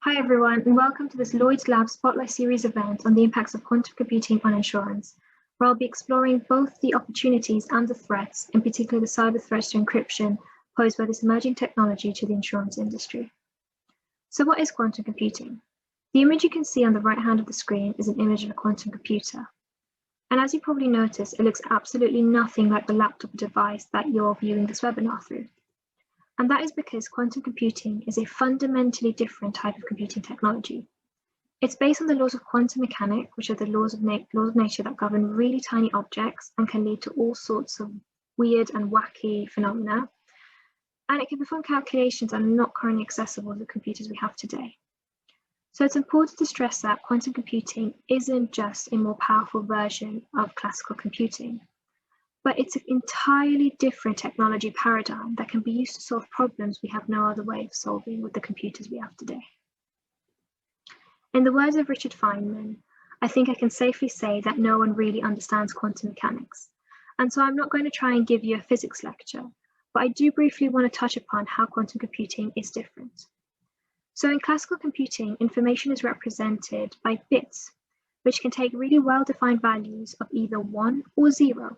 Hi everyone, and welcome to this Lloyd's Lab Spotlight Series event on the impacts of quantum computing on insurance, where I'll be exploring both the opportunities and the threats, in particular the cyber threats to encryption posed by this emerging technology to the insurance industry. So what is quantum computing? The image you can see on the right hand of the screen is an image of a quantum computer. And as you probably noticed, it looks absolutely nothing like the laptop device that you're viewing this webinar through. And that is because quantum computing is a fundamentally different type of computing technology. It's based on the laws of quantum mechanics, which are the laws of nature that govern really tiny objects and can lead to all sorts of weird and wacky phenomena. And it can perform calculations that are not currently accessible to the computers we have today. So it's important to stress that quantum computing isn't just a more powerful version of classical computing, but it's an entirely different technology paradigm that can be used to solve problems we have no other way of solving with the computers we have today. In the words of Richard Feynman, I think I can safely say that no one really understands quantum mechanics. And so I'm not going to try and give you a physics lecture, but I do briefly want to touch upon how quantum computing is different. So in classical computing, information is represented by bits, which can take really well-defined values of either 1 or 0.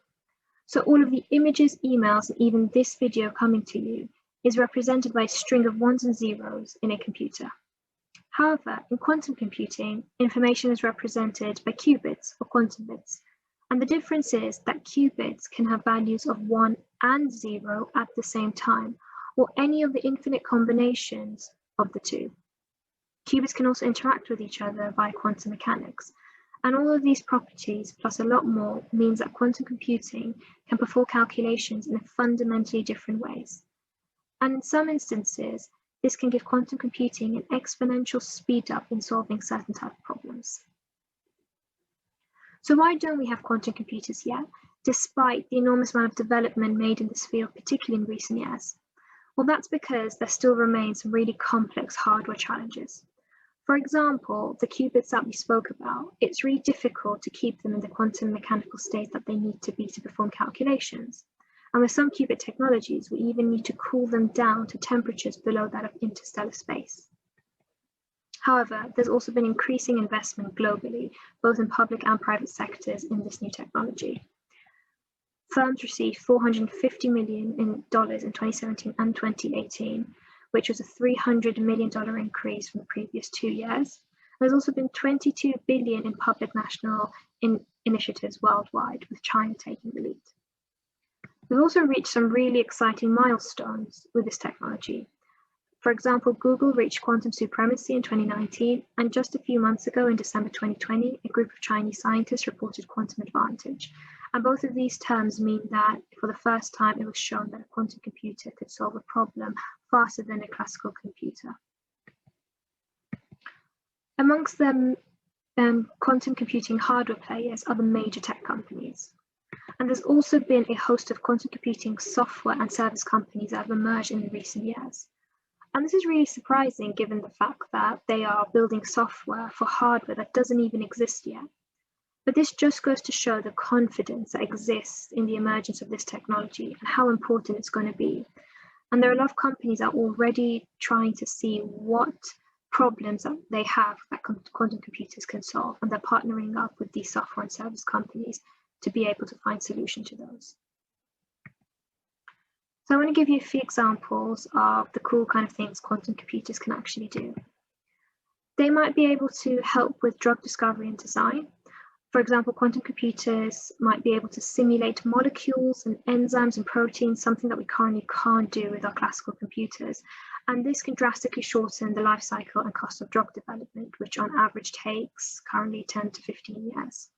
So all of the images, emails, and even this video coming to you is represented by a string of 1s and 0s in a computer. However, in quantum computing, information is represented by qubits or quantum bits. And the difference is that qubits can have values of 1 and 0 at the same time, or any of the infinite combinations of the two. Qubits can also interact with each other via quantum mechanics. And all of these properties, plus a lot more, means that quantum computing can perform calculations in fundamentally different ways. And in some instances, this can give quantum computing an exponential speed up in solving certain type of problems. So why don't we have quantum computers yet, despite the enormous amount of development made in this field, particularly in recent years? Well, that's because there still remains some really complex hardware challenges. For example, the qubits that we spoke about, it's really difficult to keep them in the quantum mechanical state that they need to be to perform calculations. And with some qubit technologies, we even need to cool them down to temperatures below that of interstellar space. However, there's also been increasing investment globally, both in public and private sectors in this new technology. Firms received $450 million in 2017 and 2018, which was a $300 million increase from the previous 2 years. There's also been $22 billion in public national initiatives worldwide, with China taking the lead. We've also reached some really exciting milestones with this technology. For example, Google reached quantum supremacy in 2019, and just a few months ago, in December 2020, a group of Chinese scientists reported quantum advantage. And both of these terms mean that for the first time, it was shown that a quantum computer could solve a problem faster than a classical computer. Amongst them, quantum computing hardware players are the major tech companies. And there's also been a host of quantum computing software and service companies that have emerged in recent years. And this is really surprising given the fact that they are building software for hardware that doesn't even exist yet. But this just goes to show the confidence that exists in the emergence of this technology and how important it's going to be. And there are a lot of companies that are already trying to see what problems that they have that quantum computers can solve, and they're partnering up with these software and service companies to be able to find solutions to those. So I want to give you a few examples of the cool kind of things quantum computers can actually do. They might be able to help with drug discovery and design. For example, quantum computers might be able to simulate molecules and enzymes and proteins, something that we currently can't do with our classical computers. And this can drastically shorten the life cycle and cost of drug development, which on average takes currently 10 to 15 years.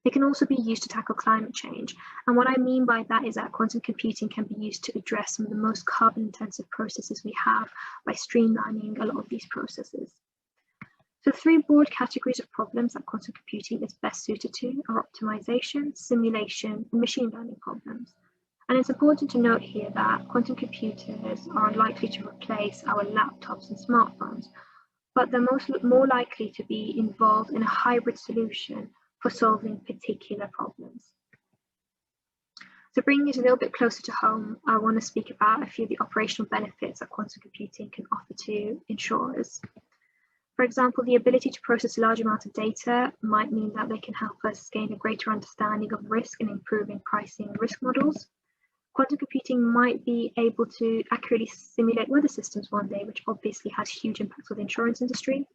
They can also be used to tackle climate change. And what I mean by that is that quantum computing can be used to address some of the most carbon-intensive processes we have by streamlining a lot of these processes. So 3 broad categories of problems that quantum computing is best suited to are optimization, simulation, and machine learning problems. And it's important to note here that quantum computers are unlikely to replace our laptops and smartphones, but they're more likely to be involved in a hybrid solution for solving particular problems. So bringing it a little bit closer to home, I want to speak about a few of the operational benefits that quantum computing can offer to insurers. For example, the ability to process large amounts of data might mean that they can help us gain a greater understanding of risk and improving pricing risk models. Quantum computing might be able to accurately simulate weather systems one day, which obviously has huge impacts on the insurance industry.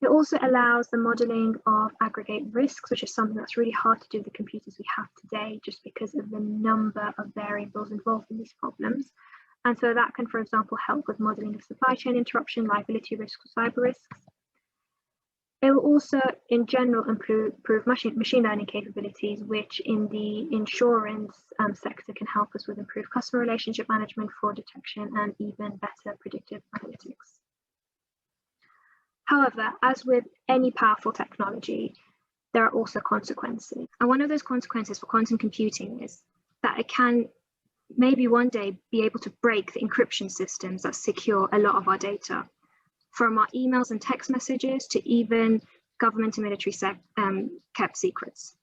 It also allows the modeling of aggregate risks, which is something that's really hard to do with the computers we have today, just because of the number of variables involved in these problems. And so that can, for example, help with modeling of supply chain interruption, liability risks, or cyber risks. It will also, in general, improve machine learning capabilities, which in the insurance sector can help us with improved customer relationship management, fraud detection, and even better predictive analytics. However, as with any powerful technology, there are also consequences. And one of those consequences for quantum computing is that it can maybe one day be able to break the encryption systems that secure a lot of our data, from our emails and text messages to even government and military kept secrets.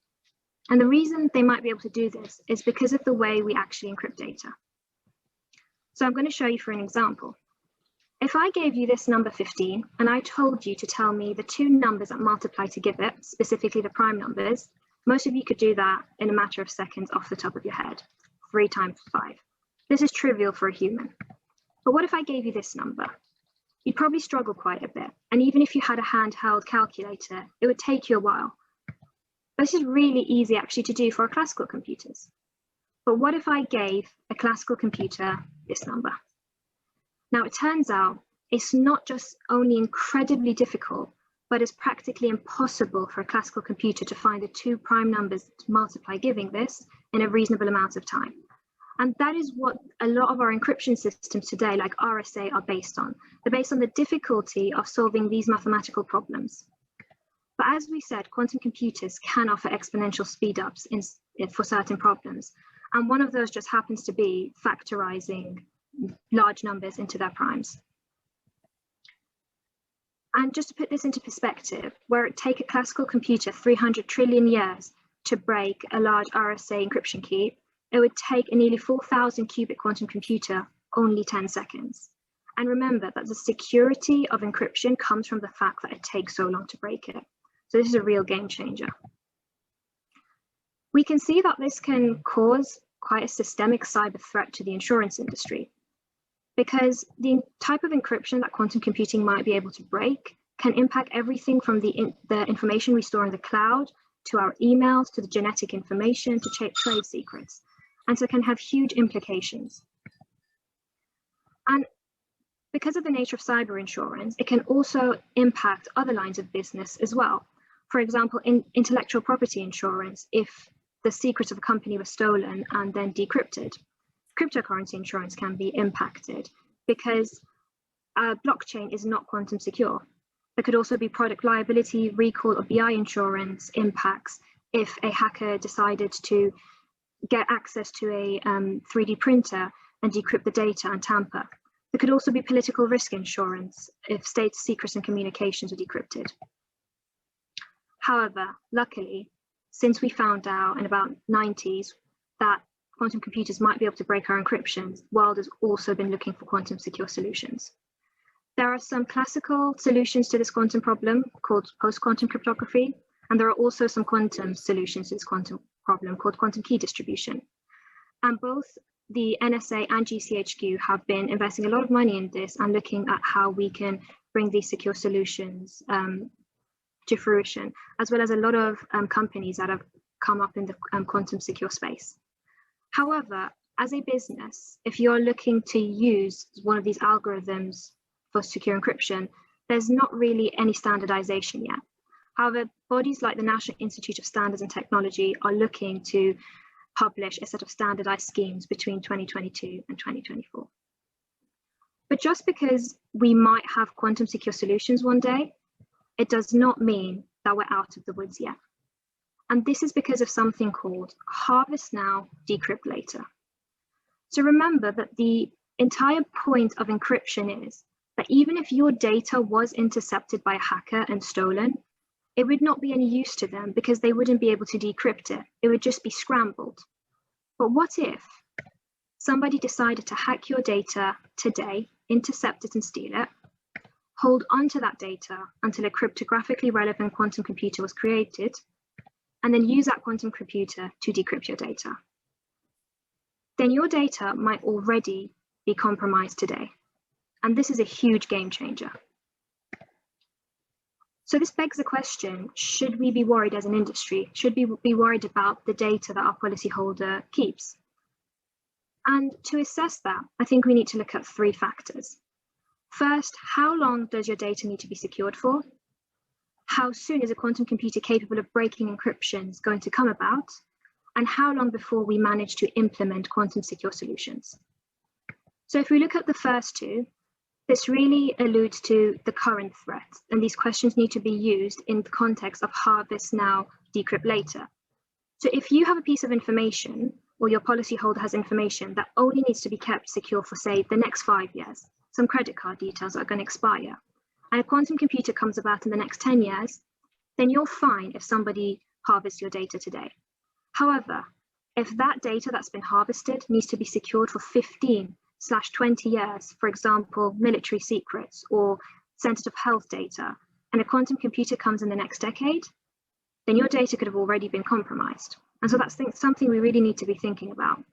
And the reason they might be able to do this is because of the way we actually encrypt data. So I'm going to show you for an example. If I gave you this number 15 and I told you to tell me the two numbers that multiply to give it, specifically the prime numbers, most of you could do that in a matter of seconds off the top of your head. 3 times 5. This is trivial for a human. But what if I gave you this number? You'd probably struggle quite a bit. And even if you had a handheld calculator, it would take you a while. This is really easy actually to do for our classical computers. But what if I gave a classical computer this number? Now, it turns out it's not just only incredibly difficult, but it's practically impossible for a classical computer to find the two prime numbers to multiply giving this in a reasonable amount of time. And that is what a lot of our encryption systems today, like RSA, are based on. They're based on the difficulty of solving these mathematical problems. But as we said, quantum computers can offer exponential speedups for certain problems. And one of those just happens to be factorizing large numbers into their primes. And just to put this into perspective, where it take a classical computer 300 trillion years to break a large RSA encryption key, it would take a nearly 4,000 qubit quantum computer only 10 seconds. And remember that the security of encryption comes from the fact that it takes so long to break it. So this is a real game changer. We can see that this can cause quite a systemic cyber threat to the insurance industry, because the type of encryption that quantum computing might be able to break can impact everything from the information we store in the cloud, to our emails, to the genetic information, to trade secrets. And so it can have huge implications. And because of the nature of cyber insurance, it can also impact other lines of business as well. For example, in intellectual property insurance, if the secrets of a company were stolen and then decrypted, cryptocurrency insurance can be impacted because blockchain is not quantum secure. There could also be product liability, recall, or BI insurance impacts if a hacker decided to get access to a 3D printer and decrypt the data and tamper. There could also be political risk insurance if state secrets and communications are decrypted. However, luckily, since we found out in about 90s that quantum computers might be able to break our encryptions, the world has also been looking for quantum secure solutions. There are some classical solutions to this quantum problem called post-quantum cryptography, and there are also some quantum solutions to this quantum problem called quantum key distribution. And both the NSA and GCHQ have been investing a lot of money in this and looking at how we can bring these secure solutions to fruition, as well as a lot of companies that have come up in the quantum secure space. However, as a business, if you're looking to use one of these algorithms for secure encryption, there's not really any standardization yet. However, bodies like the National Institute of Standards and Technology are looking to publish a set of standardized schemes between 2022 and 2024. But just because we might have quantum secure solutions one day, it does not mean that we're out of the woods yet. And this is because of something called harvest now, decrypt later. So remember that the entire point of encryption is that even if your data was intercepted by a hacker and stolen, it would not be any use to them because they wouldn't be able to decrypt it. It would just be scrambled. But what if somebody decided to hack your data today, intercept it and steal it, hold onto that data until a cryptographically relevant quantum computer was created, and then use that quantum computer to decrypt your data. Then your data might already be compromised today. And this is a huge game changer. So this begs the question, should we be worried as an industry? Should we be worried about the data that our policyholder keeps? And to assess that, I think we need to look at three factors. First, how long does your data need to be secured for? How soon is a quantum computer capable of breaking encryptions going to come about? And how long before we manage to implement quantum secure solutions? So if we look at the first two, this really alludes to the current threat, and these questions need to be used in the context of harvest now, decrypt later. So if you have a piece of information, or your policyholder has information that only needs to be kept secure for, say, the next 5 years, some credit card details are going to expire, and a quantum computer comes about in the next 10 years, then you're fine if somebody harvests your data today. However, if that data that's been harvested needs to be secured for 15/20 years, for example, military secrets or sensitive health data, and a quantum computer comes in the next decade, then your data could have already been compromised. And so that's something we really need to be thinking about.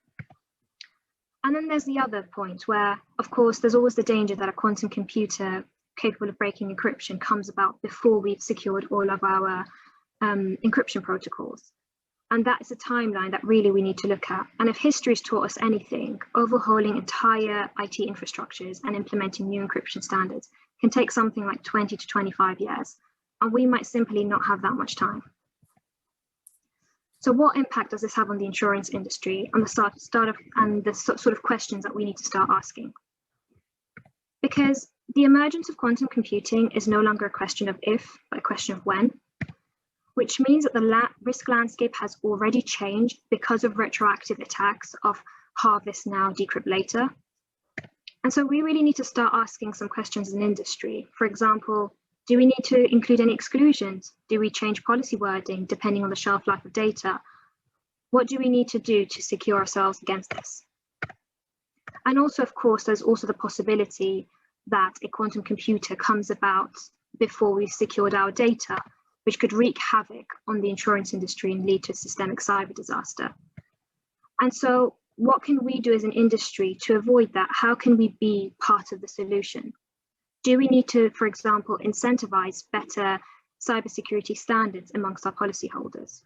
And then there's the other point where, of course, there's always the danger that a quantum computer capable of breaking encryption comes about before we've secured all of our encryption protocols. And that's a timeline that really we need to look at. And if history's taught us anything, overhauling entire IT infrastructures and implementing new encryption standards can take something like 20 to 25 years. And we might simply not have that much time. So what impact does this have on the insurance industry and the sort of questions that we need to start asking? Because the emergence of quantum computing is no longer a question of if, but a question of when, which means that the risk landscape has already changed because of retroactive attacks of harvest now, decrypt later. And so we really need to start asking some questions as an industry. For example, do we need to include any exclusions? Do we change policy wording depending on the shelf life of data? What do we need to do to secure ourselves against this? And also, of course, there's also the possibility that a quantum computer comes about before we've secured our data, which could wreak havoc on the insurance industry and lead to a systemic cyber disaster. And so what can we do as an industry to avoid that? How can we be part of the solution? Do we need to, for example, incentivize better cybersecurity standards amongst our policyholders?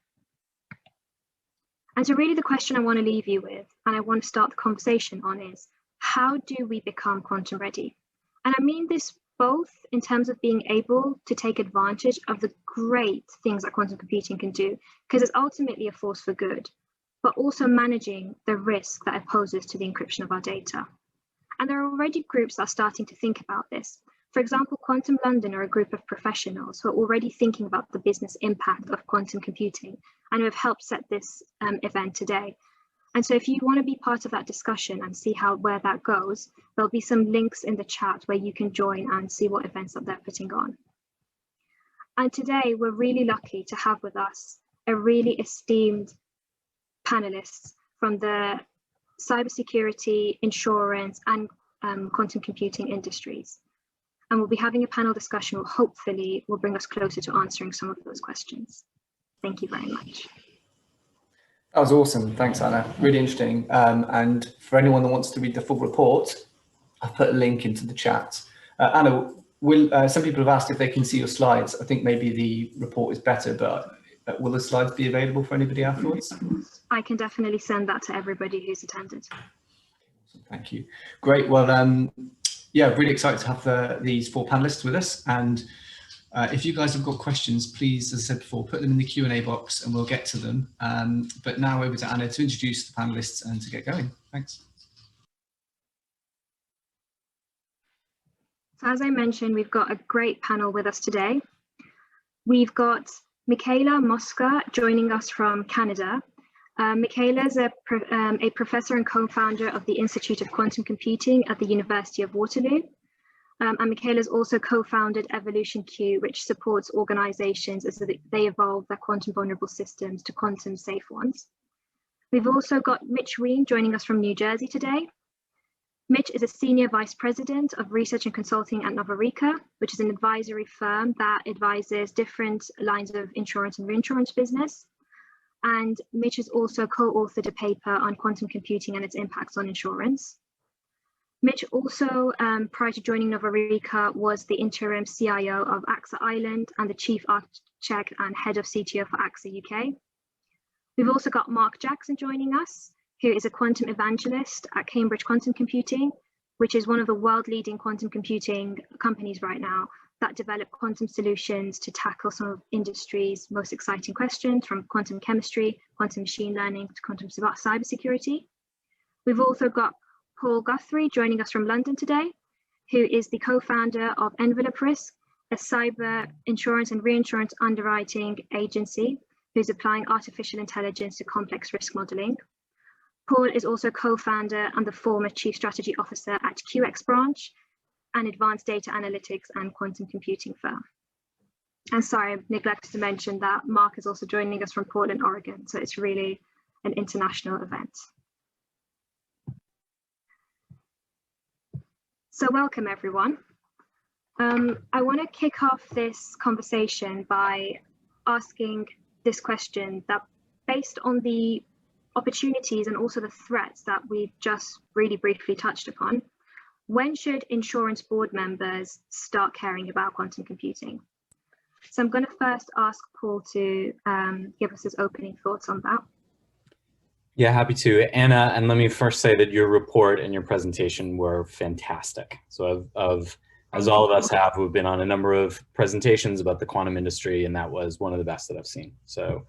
And so really the question I want to leave you with, and I want to start the conversation on, is how do we become quantum ready? And I mean this both in terms of being able to take advantage of the great things that quantum computing can do, because it's ultimately a force for good, but also managing the risk that it poses to the encryption of our data. And there are already groups that are starting to think about this. For example, Quantum London are a group of professionals who are already thinking about the business impact of quantum computing and who have helped set this event today. And so if you want to be part of that discussion and see where that goes, there'll be some links in the chat where you can join and see what events that they're putting on. And today we're really lucky to have with us a really esteemed panelists from the cybersecurity, insurance, and quantum computing industries. And we'll be having a panel discussion which hopefully will bring us closer to answering some of those questions. Thank you very much. That was awesome. Thanks, Anna. Really interesting. And for anyone that wants to read the full report, I've put a link into the chat. Anna, some people have asked if they can see your slides. I think maybe the report is better, but will the slides be available for anybody afterwards? I can definitely send that to everybody who's attended. Thank you. Great. Well, yeah, really excited to have these four panelists with us. And if you guys have got questions, please, as I said before, put them in the Q&A box and we'll get to them. But now over to Anna to introduce the panelists and to get going. Thanks. So as I mentioned, we've got a great panel with us today. We've got Michele Mosca joining us from Canada. Michele is a professor and co-founder of the Institute of Quantum Computing at the University of Waterloo. And Michele has also co-founded evolutionQ, which supports organizations as they evolve their quantum vulnerable systems to quantum safe ones. We've also got Wein joining us from New Jersey today. Mitch is a Senior Vice President of Research and Consulting at Novarica, which is an advisory firm that advises different lines of insurance and reinsurance business. And Mitch has also co-authored a paper on quantum computing and its impacts on insurance. Mitch also, prior to joining Novarica, was the interim CIO of AXA Ireland and the Chief Architect and Head of CTO for AXA UK. We've also got Mark Jackson joining us, who is a quantum evangelist at Cambridge Quantum Computing, which is one of the world-leading quantum computing companies right now that develop quantum solutions to tackle some of industry's most exciting questions, from quantum chemistry, quantum machine learning, to quantum cybersecurity. We've also got Paul Guthrie joining us from London today, who is the co-founder of Envelope Risk, a cyber insurance and reinsurance underwriting agency who's applying artificial intelligence to complex risk modeling. Paul is also co-founder and the former Chief Strategy Officer at QX Branch, an advanced data analytics and quantum computing firm. And sorry, I neglected to mention that Mark is also joining us from Portland, Oregon, so it's really an international event. So welcome, everyone. I want to kick off this conversation by asking this question that, based on the opportunities and also the threats that we've just really briefly touched upon, when should insurance board members start caring about quantum computing? So I'm going to first ask Paul to give us his opening thoughts on that. Yeah, happy to. Anna, and let me first say that your report and your presentation were fantastic. So as all of us have, we've been on a number of presentations about the quantum industry, and that was one of the best that I've seen. So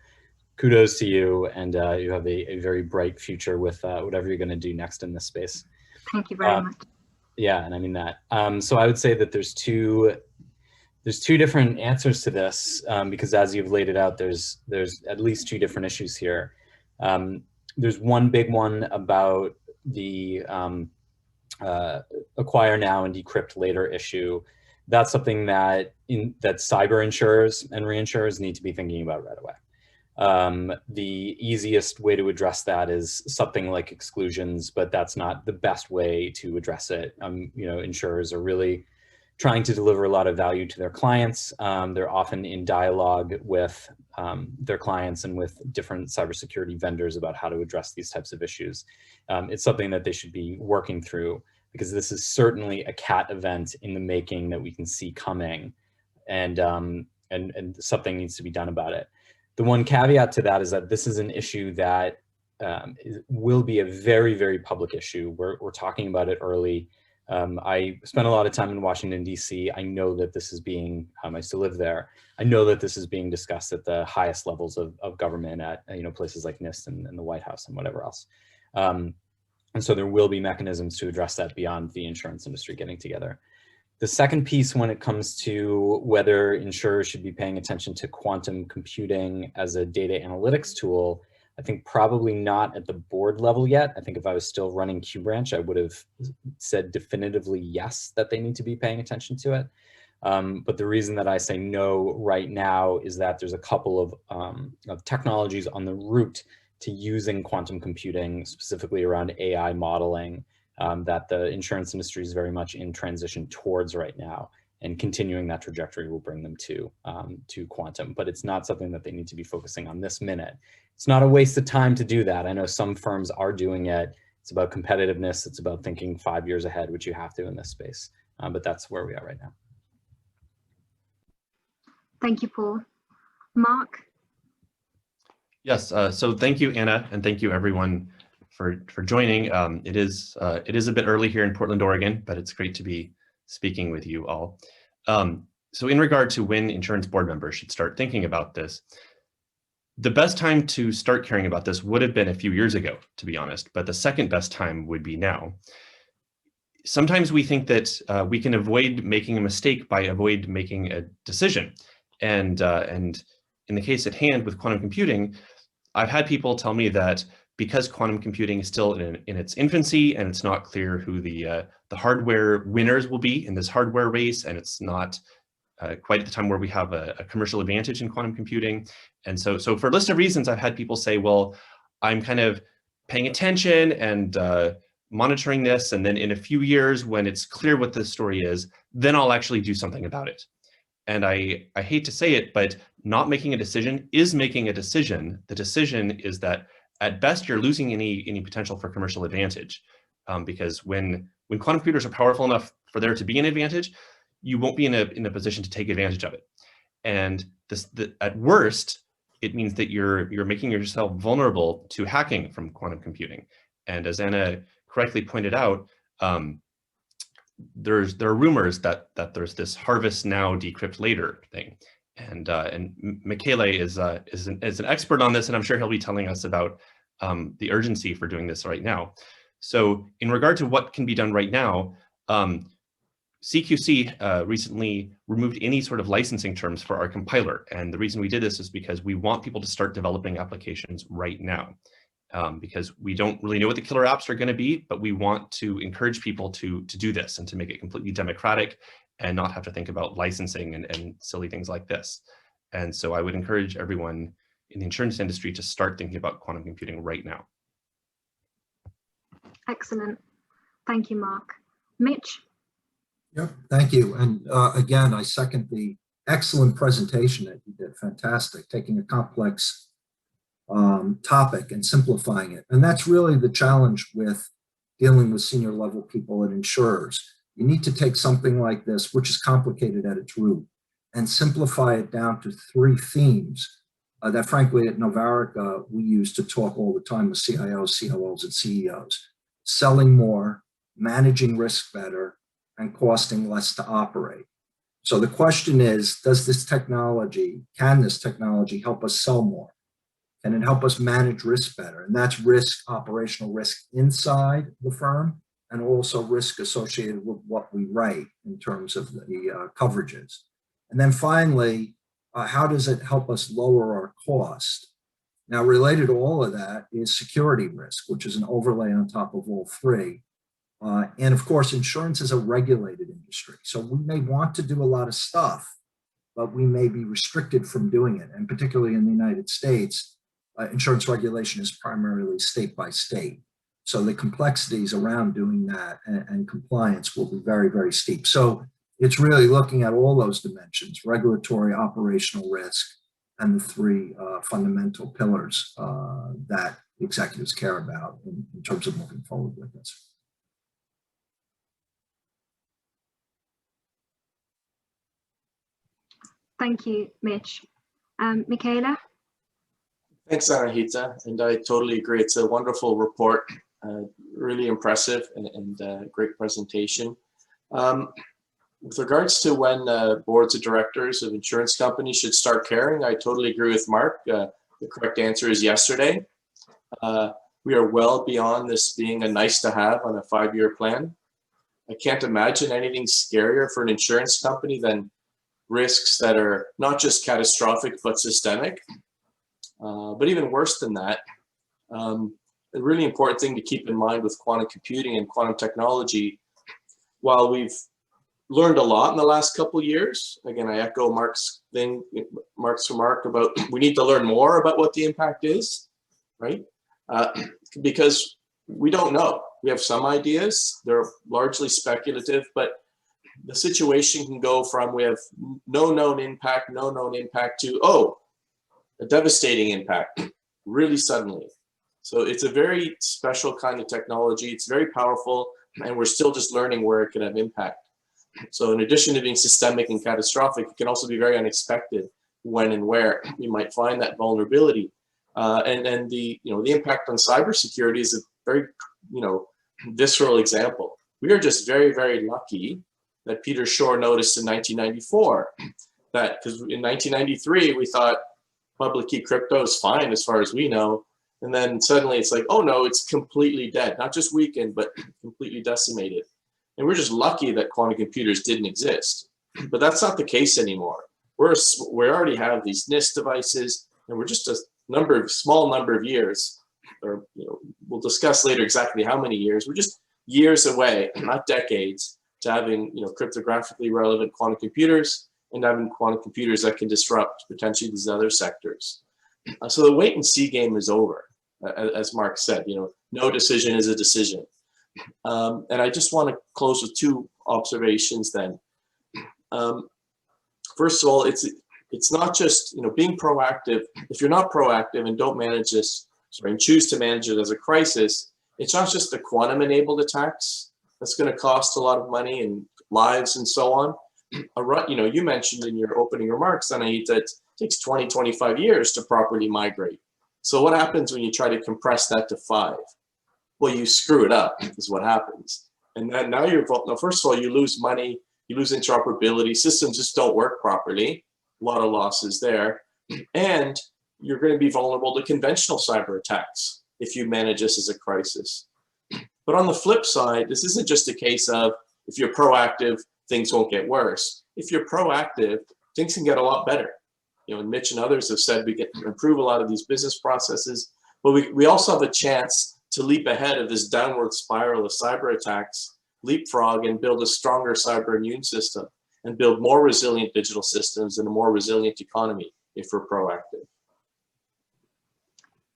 kudos to you, and you have a very bright future with whatever you're going to do next in this space. Thank you very much. Yeah, and I mean that. So I would say that there's two different answers to this, because as you've laid it out, there's at least two different issues here. There's one big one about the acquire now and decrypt later issue. That's something that cyber insurers and reinsurers need to be thinking about right away. The easiest way to address that is something like exclusions, but that's not the best way to address it. You know, insurers are really trying to deliver a lot of value to their clients. They're often in dialogue with their clients and with different cybersecurity vendors about how to address these types of issues. It's something that they should be working through, because this is certainly a cat event in the making that we can see coming, and something needs to be done about it. The one caveat to that is that this is an issue that will be a very, very public issue. We're talking about it early. I spent a lot of time in Washington, D.C. I know that this is being, I still live there. I know that this is being discussed at the highest levels of government at, you know, places like NIST and the White House and whatever else. And so there will be mechanisms to address that beyond the insurance industry getting together. The second piece, when it comes to whether insurers should be paying attention to quantum computing as a data analytics tool, I think probably not at the board level yet. I think if I was still running QBranch, I would have said definitively yes, that they need to be paying attention to it. But the reason that I say no right now is that there's a couple of technologies on the route to using quantum computing, specifically around AI modeling, that the insurance industry is very much in transition towards right now, and continuing that trajectory will bring them to quantum. But it's not something that they need to be focusing on this minute. It's not a waste of time to do that. I know some firms are doing it. It's about competitiveness. It's about thinking 5 years ahead, which you have to in this space. But that's where we are right now. Thank you, Paul. Mark? Yes, so thank you, Anna, and thank you everyone for joining. It is a bit early here in Portland, Oregon, but it's great to be speaking with you all. So in regard to when insurance board members should start thinking about this, the best time to start caring about this would have been a few years ago, to be honest, but the second best time would be now. Sometimes we think that we can avoid making a mistake by avoid making a decision. And in the case at hand with quantum computing, I've had people tell me that because quantum computing is still in its infancy and it's not clear who the hardware winners will be in this hardware race, and it's not quite at the time where we have a commercial advantage in quantum computing. And so for a list of reasons, I've had people say, well, I'm kind of paying attention and monitoring this, and then in a few years when it's clear what the story is, then I'll actually do something about it. And I hate to say it, but not making a decision is making a decision. The decision is that at best you're losing any potential for commercial advantage, because when quantum computers are powerful enough for there to be an advantage, you won't be in a position to take advantage of it. And at worst, it means that you're making yourself vulnerable to hacking from quantum computing. And as Anna correctly pointed out, there are rumors that there's this harvest now, decrypt later thing. And Michele is an expert on this, and I'm sure he'll be telling us about the urgency for doing this right now. So in regard to what can be done right now, CQC recently removed any sort of licensing terms for our compiler. And the reason we did this is because we want people to start developing applications right now, because we don't really know what the killer apps are going to be, but we want to encourage people to do this and to make it completely democratic and not have to think about licensing and silly things like this. And so I would encourage everyone in the insurance industry to start thinking about quantum computing right now. Excellent. Thank you, Mark. Mitch? Yep, thank you. And again, I second the excellent presentation that you did. Fantastic, taking a complex topic and simplifying it. And that's really the challenge with dealing with senior level people at insurers. You need to take something like this, which is complicated at its root, and simplify it down to 3 themes that frankly at Novarica we use to talk all the time with CIOs, COOs, and CEOs. Selling more, managing risk better, and costing less to operate. So the question is, can this technology help us sell more? Can it help us manage risk better? And that's risk, operational risk inside the firm, and also risk associated with what we write in terms of the coverages. And then finally, how does it help us lower our cost? Now, related to all of that is security risk, which is an overlay on top of all 3. And of course, insurance is a regulated industry. So we may want to do a lot of stuff, but we may be restricted from doing it. And particularly in the United States, insurance regulation is primarily state by state. So the complexities around doing that and compliance will be very, very steep. So it's really looking at all those dimensions: regulatory, operational risk, and the 3 fundamental pillars that executives care about in terms of moving forward with this. Thank you, Mitch. Michele? Thanks, Anahita, and I totally agree. It's a wonderful report, really impressive and great presentation. With regards to when boards of directors of insurance companies should start caring, I totally agree with Mark. The correct answer is yesterday. We are well beyond this being a nice to have on a 5-year plan. I can't imagine anything scarier for an insurance company than risks that are not just catastrophic but systemic. But even worse than that, a really important thing to keep in mind with quantum computing and quantum technology, while we've learned a lot in the last couple of years, again, I echo Mark's remark about we need to learn more about what the impact is, right? Because we don't know. We have some ideas, they're largely speculative, but the situation can go from we have no known impact to, oh, a devastating impact really suddenly. So it's a very special kind of technology. It's very powerful, and we're still just learning where it can have impact. So in addition to being systemic and catastrophic, it can also be very unexpected when and where you might find that vulnerability. And the impact on cybersecurity is a very visceral example. We are just very, very lucky that Peter Shor noticed in 1994 that, because in 1993 we thought public key crypto is fine as far as we know, and then suddenly it's like, oh no, it's completely dead, not just weakened but completely decimated. And we're just lucky that quantum computers didn't exist, but that's not the case anymore. We already have these NIST devices, and we're just a small number of years, or we'll discuss later exactly how many years. We're just years away, not decades, to having cryptographically relevant quantum computers and having quantum computers that can disrupt potentially these other sectors. So the wait and see game is over, as Mark said. No decision is a decision. And I just want to close with two observations then. First of all, it's not just being proactive. If you're not proactive and don't manage this, and choose to manage it as a crisis, it's not just the quantum-enabled attacks that's going to cost a lot of money and lives and so on. You mentioned in your opening remarks, Anahita, that it takes 20, 25 years to properly migrate. So what happens when you try to compress that to 5? Well, you screw it up, is what happens. And then now first of all, you lose money, you lose interoperability, systems just don't work properly, a lot of losses there. And you're going to be vulnerable to conventional cyber attacks if you manage this as a crisis. But on the flip side, this isn't just a case of if you're proactive, things won't get worse. If you're proactive, things can get a lot better. And Mitch and others have said we can improve a lot of these business processes, but we also have a chance to leap ahead of this downward spiral of cyber attacks, leapfrog and build a stronger cyber immune system and build more resilient digital systems and a more resilient economy if we're proactive.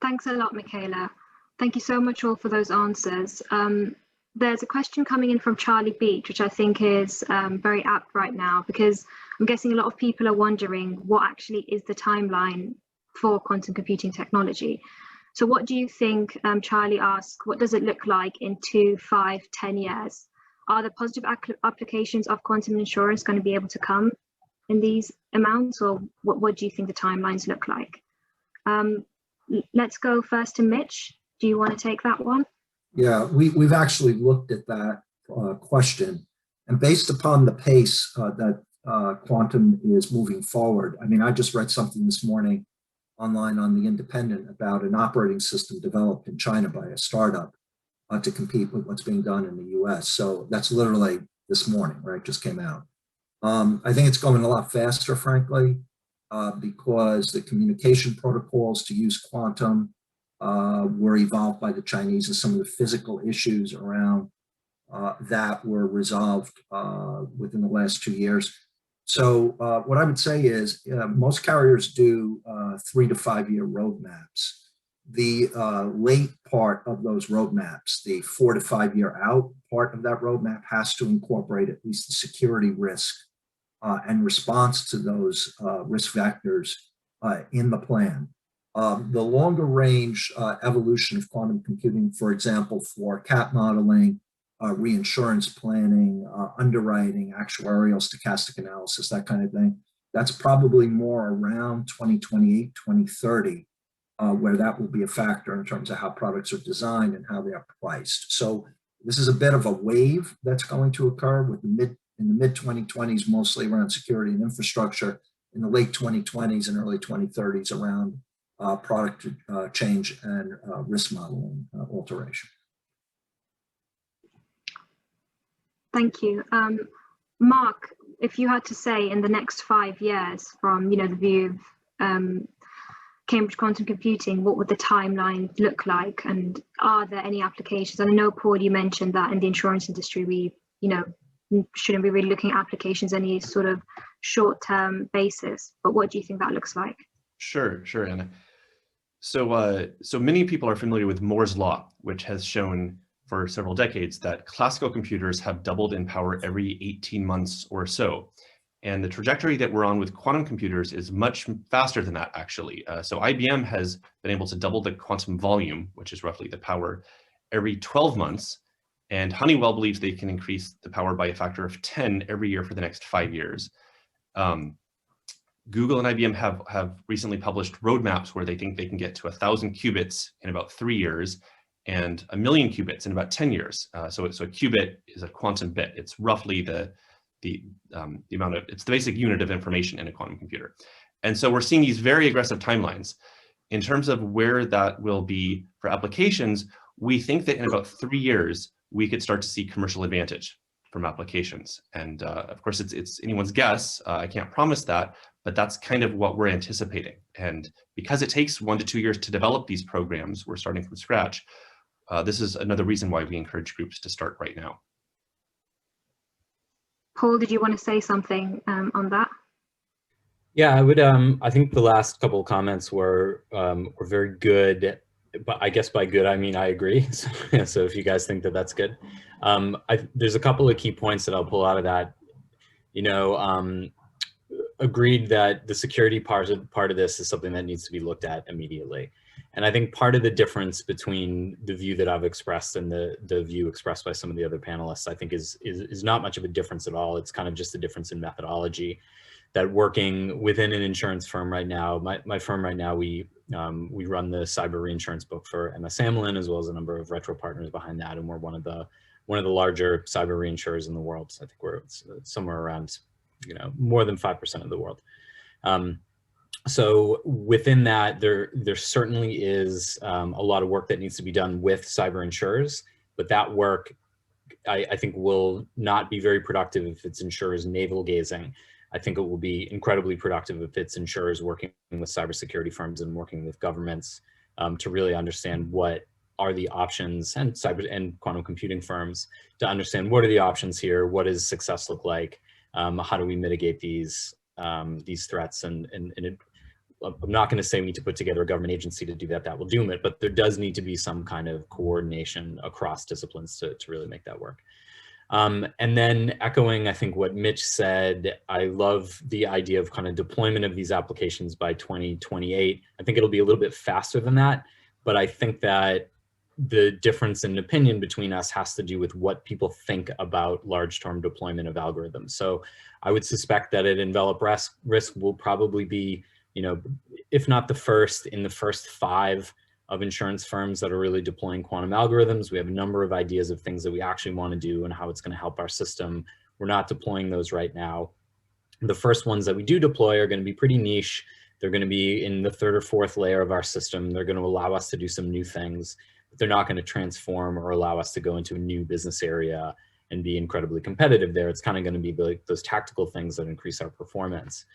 Thanks a lot, Michele. Thank you so much all for those answers. There's a question coming in from Charlie Beach, which I think is very apt right now, because I'm guessing a lot of people are wondering what actually is the timeline for quantum computing technology. So what do you think, Charlie asked, what does it look like in 2, 5, 10 years? Are the positive applications of quantum insurance going to be able to come in these amounts, or what do you think the timelines look like? Let's go first to Mitch. Do you want to take that one? Yeah, we've actually looked at that question, and based upon the pace that quantum is moving forward. I mean, I just read something this morning online on The Independent about an operating system developed in China by a startup to compete with what's being done in the US. So that's literally this morning, right? Just came out. I think it's going a lot faster, frankly, because the communication protocols to use quantum were evolved by the Chinese, and some of the physical issues around that were resolved within the last 2 years. So what I would say is most carriers do 3 to 5 year roadmaps. The late part of those roadmaps, the 4 to 5 year out part of that roadmap, has to incorporate at least the security risk and response to those risk factors in the plan. The longer range evolution of quantum computing, for example, for CAT modeling, reinsurance planning, underwriting, actuarial stochastic analysis, that kind of thing, that's probably more around 2028, 2030, where that will be a factor in terms of how products are designed and how they are priced. So this is a bit of a wave that's going to occur with in the mid 2020s, mostly around security and infrastructure, in the late 2020s and early 2030s around product change and risk modeling alteration. Thank you. Mark, if you had to say in the next 5 years from the view of Cambridge quantum computing, what would the timeline look like, and are there any applications? And I know, Paul, you mentioned that in the insurance industry we shouldn't be really looking at applications any sort of short-term basis, but what do you think that looks like? Sure, Anna. So many people are familiar with Moore's law, which has shown for several decades that classical computers have doubled in power every 18 months or so. And the trajectory that we're on with quantum computers is much faster than that, actually. So IBM has been able to double the quantum volume, which is roughly the power, every 12 months. And Honeywell believes they can increase the power by a factor of 10 every year for the next 5 years. Google and IBM have recently published roadmaps where they think they can get to 1,000 qubits in about 3 years and 1,000,000 qubits in about 10 years. So a qubit is a quantum bit. It's roughly the amount of, it's the basic unit of information in a quantum computer. And so we're seeing these very aggressive timelines. In terms of where that will be for applications, we think that in about 3 years, we could start to see commercial advantage from applications. And of course, it's anyone's guess. I can't promise that, but that's kind of what we're anticipating. And because it takes 1 to 2 years to develop these programs, we're starting from scratch. This is another reason why we encourage groups to start right now. Paul, did you want to say something on that? Yeah, I would. I think the last couple of comments were very good but I guess by good, I mean, I agree. So if you guys think that that's good, there's a couple of key points that I'll pull out of that. Agreed that the security part of this is something that needs to be looked at immediately. And I think part of the difference between the view that I've expressed and the view expressed by some of the other panelists, I think is not much of a difference at all. It's kind of just a difference in methodology. That working within an insurance firm right now, my firm right now, we run the cyber reinsurance book for MS Amlin, as well as a number of retro partners behind that, and we're one of the larger cyber reinsurers in the world. So I think we're somewhere around, more than 5% of the world. So within that, there certainly is a lot of work that needs to be done with cyber insurers, but that work, I think, will not be very productive if it's insurers navel gazing. I think it will be incredibly productive if it's insurers working with cybersecurity firms and working with governments to really understand what are the options, and cyber and quantum computing firms to understand what are the options here, what does success look like, how do we mitigate these threats, and I'm not going to say we need to put together a government agency to do that. That will doom it, but there does need to be some kind of coordination across disciplines to really make that work. And then echoing, I think, what Mitch said, I love the idea of kind of deployment of these applications by 2028. I think it'll be a little bit faster than that, but I think that the difference in opinion between us has to do with what people think about large-term deployment of algorithms. So I would suspect that at Envelop Risk will probably be, if not the first, in the first 5 of insurance firms that are really deploying quantum algorithms. We have a number of ideas of things that we actually want to do and how it's going to help our system. We're not deploying those right now. The first ones that we do deploy are going to be pretty niche. They're going to be in the 3rd or 4th layer of our system. They're going to allow us to do some new things, but they're not going to transform or allow us to go into a new business area and be incredibly competitive there. It's kind of going to be like those tactical things that increase our performance.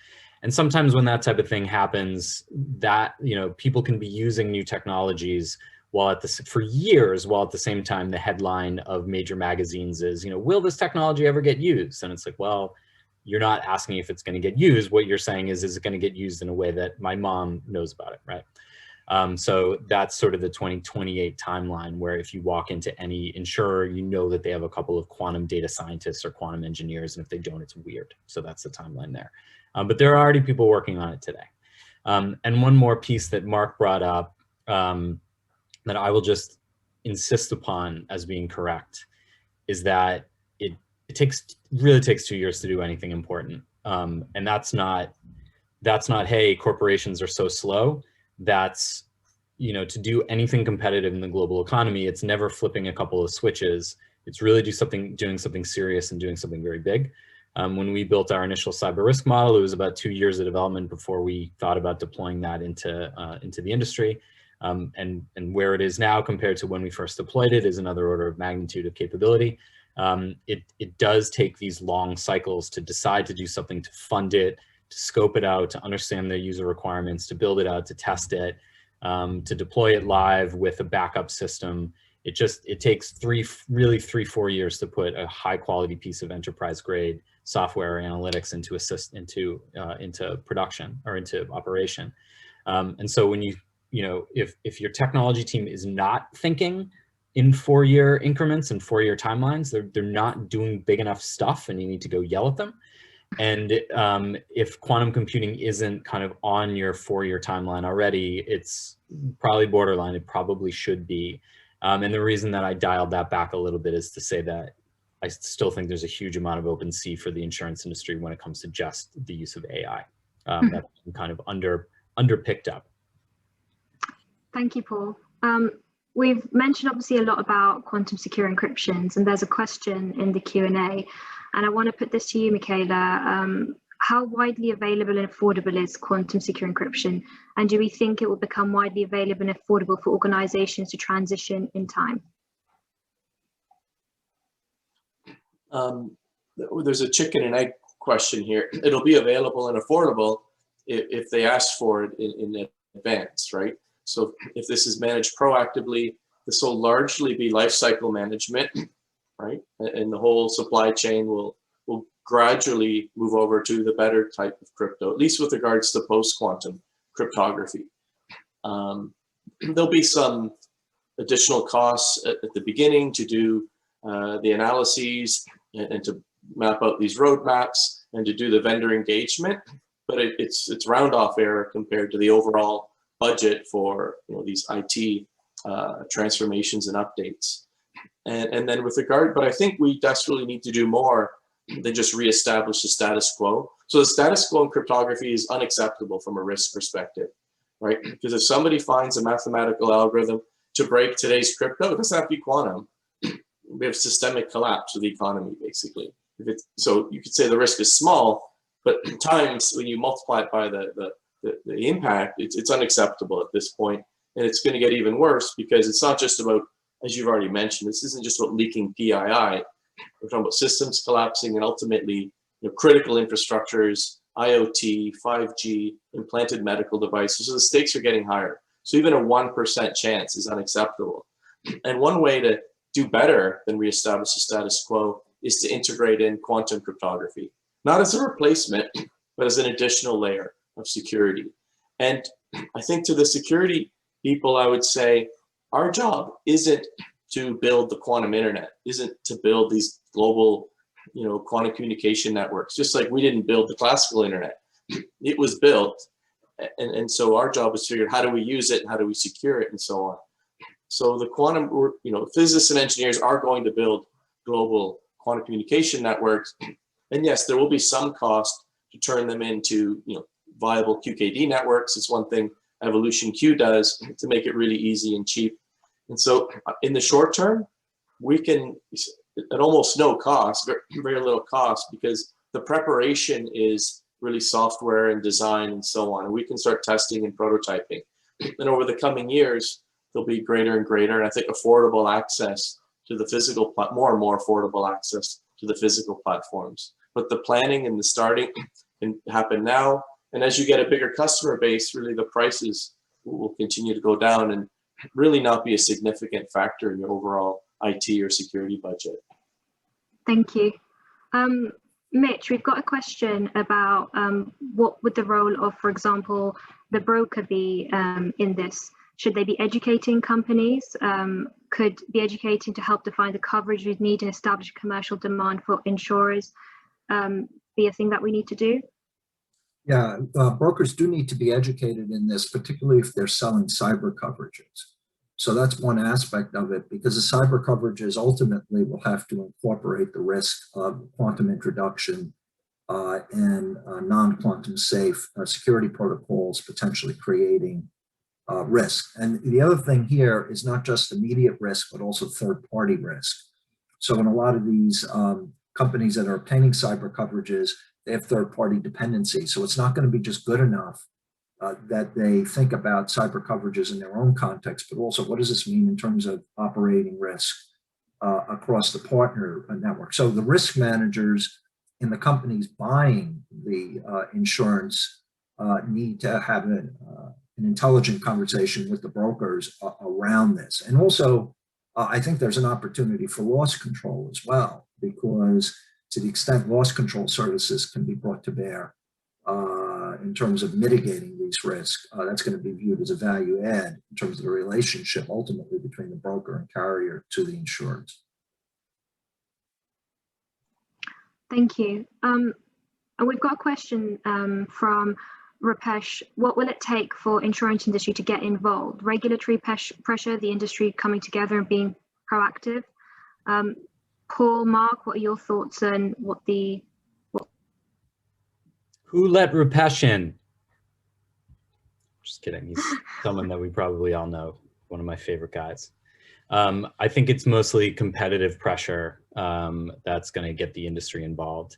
And sometimes when that type of thing happens, that, people can be using new technologies for years, while at the same time the headline of major magazines is, will this technology ever get used? And it's like, well, you're not asking if it's going to get used. What you're saying is it going to get used in a way that my mom knows about it, right? So that's sort of the 2028 timeline, where if you walk into any insurer, that they have a couple of quantum data scientists or quantum engineers, and if they don't, it's weird. So that's the timeline there. But there are already people working on it today. And one more piece that Mark brought up that I will just insist upon as being correct is that it really takes 2 years to do anything important. And that's not, hey, corporations are so slow. That's, to do anything competitive in the global economy, it's never flipping a couple of switches. It's really doing something serious and doing something very big. When we built our initial cyber risk model, it was about 2 years of development before we thought about deploying that into the industry. And where it is now compared to when we first deployed it is another order of magnitude of capability. It does take these long cycles to decide to do something, to fund it, to scope it out, to understand the user requirements, to build it out, to test it, to deploy it live with a backup system. It takes 3-4 years to put a high quality piece of enterprise grade software analytics into production or into operation. And so when if your technology team is not thinking in 4-year increments and 4-year timelines, they're not doing big enough stuff, and you need to go yell at them. And if quantum computing isn't kind of on your 4-year timeline already, it's probably borderline. It probably should be. And the reason that I dialed that back a little bit is to say that I still think there's a huge amount of open sea for the insurance industry when it comes to just the use of AI. That's kind of under picked up. Thank you, Paul. We've mentioned obviously a lot about quantum secure encryptions, and there's a question in the Q&A, and I want to put this to you, Michele. How widely available and affordable is quantum secure encryption? And do we think it will become widely available and affordable for organizations to transition in time? There's a chicken and egg question here. It'll be available and affordable if they ask for it in advance, right? So if this is managed proactively, this will largely be life cycle management, right? And the whole supply chain will gradually move over to the better type of crypto, at least with regards to post-quantum cryptography. there'll be some additional costs at the beginning to do the analyses and to map out these roadmaps and to do the vendor engagement, but it's round off error compared to the overall budget for these IT transformations and updates. And then with regard, but I think we desperately need to do more than just reestablish the status quo. So the status quo in cryptography is unacceptable from a risk perspective, right? Because if somebody finds a mathematical algorithm to break today's crypto, it doesn't have to be quantum. We have systemic collapse of the economy, basically. So you could say the risk is small, but times when you multiply it by the impact, it's unacceptable at this point. And it's going to get even worse because it's not just about, as you've already mentioned, this isn't just about leaking PII. We're talking about systems collapsing and ultimately critical infrastructures, IoT, 5G, implanted medical devices. So the stakes are getting higher. So even a 1% chance is unacceptable. And one way to do better than reestablish the status quo is to integrate in quantum cryptography, not as a replacement, but as an additional layer of security. And I think to the security people, I would say our job isn't to build the quantum internet, isn't to build these global, quantum communication networks, just like we didn't build the classical internet. It was built. And so our job is to figure out how do we use it, and how do we secure it, and so on. So the quantum, physicists and engineers are going to build global quantum communication networks. And yes, there will be some cost to turn them into, viable QKD networks. It's one thing evolutionQ does to make it really easy and cheap. And so in the short term, we can, at almost no cost, very little cost, because the preparation is really software and design and so on. And we can start testing and prototyping. And over the coming years, there'll be greater and greater, and I think affordable access to the physical, more and more affordable access to the physical platforms. But the planning and the starting can happen now. And as you get a bigger customer base, really the prices will continue to go down and really not be a significant factor in your overall IT or security budget. Thank you. Mitch, we've got a question about what would the role of, for example, the broker be in this? Should they be educating companies? Could be educating to help define the coverage we need and establish commercial demand for insurers be a thing that we need to do? Yeah, brokers do need to be educated in this, particularly if they're selling cyber coverages. So that's one aspect of it, because the cyber coverages ultimately will have to incorporate the risk of quantum introduction and non-quantum safe security protocols, potentially creating risk. And the other thing here is not just immediate risk, but also third-party risk. So in a lot of these companies that are obtaining cyber coverages, they have third-party dependency. So it's not going to be just good enough that they think about cyber coverages in their own context, but also what does this mean in terms of operating risk across the partner network. So the risk managers in the companies buying the insurance need to have an intelligent conversation with the brokers around this. And also, I think there's an opportunity for loss control as well, because to the extent loss control services can be brought to bear in terms of mitigating these risks, that's going to be viewed as a value add in terms of the relationship ultimately between the broker and carrier to the insurance. Thank you. And we've got a question from Rupesh. What will it take for insurance industry to get involved? Regulatory pressure, the industry coming together and being proactive? Paul, Mark, what are your thoughts on what the... Who let Rupesh in? Just kidding. He's someone that we probably all know, one of my favorite guys. I think it's mostly competitive pressure that's going to get the industry involved.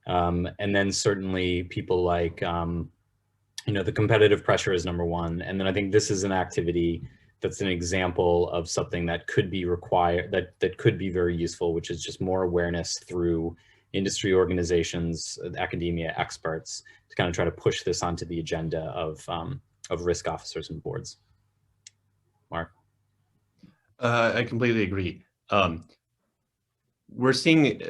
And then certainly people like, the competitive pressure is number one. And then I think this is an activity that's an example of something that could be required, that could be very useful, which is just more awareness through industry organizations, academia, experts, to kind of try to push this onto the agenda of risk officers and boards. Mark? I completely agree. We're seeing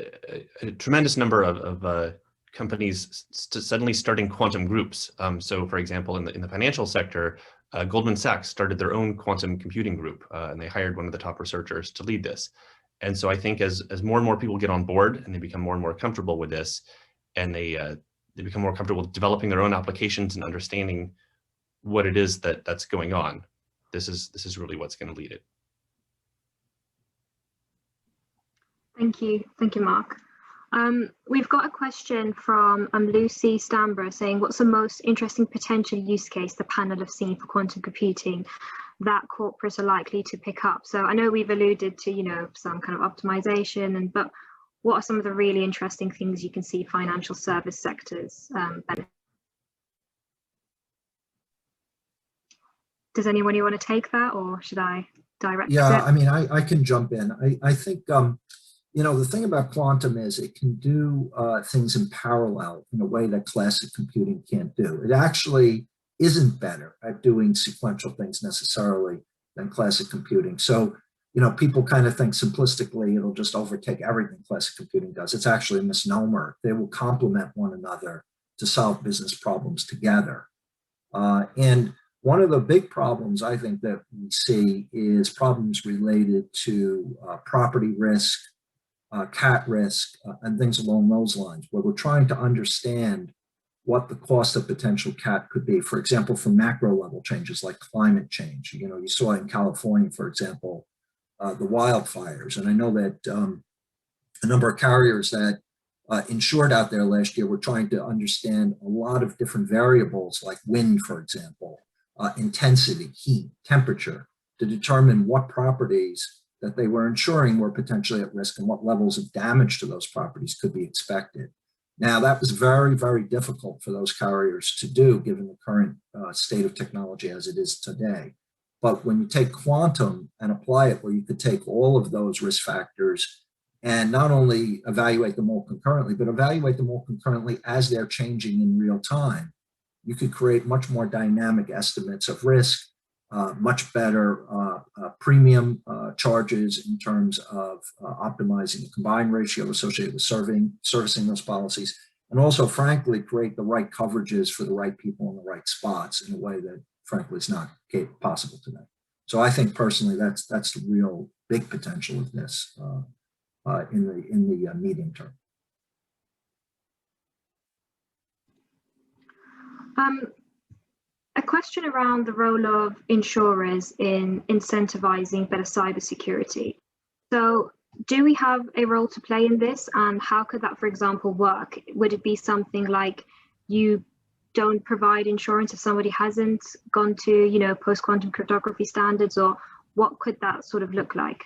a tremendous number of companies suddenly starting quantum groups. So for example, in the financial sector, Goldman Sachs started their own quantum computing group, and they hired one of the top researchers to lead this. And so I think as more and more people get on board and they become more and more comfortable with this, and they become more comfortable developing their own applications and understanding what it is that's going on, this is really what's going to lead it. Thank you, Mark. We've got a question from Lucy Stambra saying, what's the most interesting potential use case the panel have seen for quantum computing that corporates are likely to pick up? So I know we've alluded to, some kind of optimization, but what are some of the really interesting things you can see financial service sectors benefit? Does anyone want to take that, or should I direct it? Yeah, I mean, I can jump in. I think, the thing about quantum is it can do things in parallel in a way that classic computing can't do. It actually isn't better at doing sequential things necessarily than classic computing. So, people kind of think simplistically it'll just overtake everything classic computing does. It's actually a misnomer. They will complement one another to solve business problems together. And one of the big problems I think that we see is problems related to property risk, cat risk, and things along those lines, where we're trying to understand what the cost of potential cat could be. For example, for macro level changes like climate change. You saw in California, for example, the wildfires. And I know that a number of carriers that insured out there last year were trying to understand a lot of different variables like wind, for example, intensity, heat, temperature, to determine what properties that they were insuring were potentially at risk and what levels of damage to those properties could be expected. Now, that was very, very difficult for those carriers to do, given the current state of technology as it is today. But when you take quantum and apply it, where you could take all of those risk factors and not only evaluate them all concurrently, but evaluate them all concurrently as they're changing in real time, you could create much more dynamic estimates of risk, much better premium charges in terms of optimizing the combined ratio associated with servicing those policies, and also, frankly, create the right coverages for the right people in the right spots in a way that, frankly, is not possible today. So I think personally that's the real big potential of this in the medium term. A question around the role of insurers in incentivizing better cybersecurity. So do we have a role to play in this, and how could that, for example, work? Would it be something like you don't provide insurance if somebody hasn't gone to, post-quantum cryptography standards, or what could that sort of look like?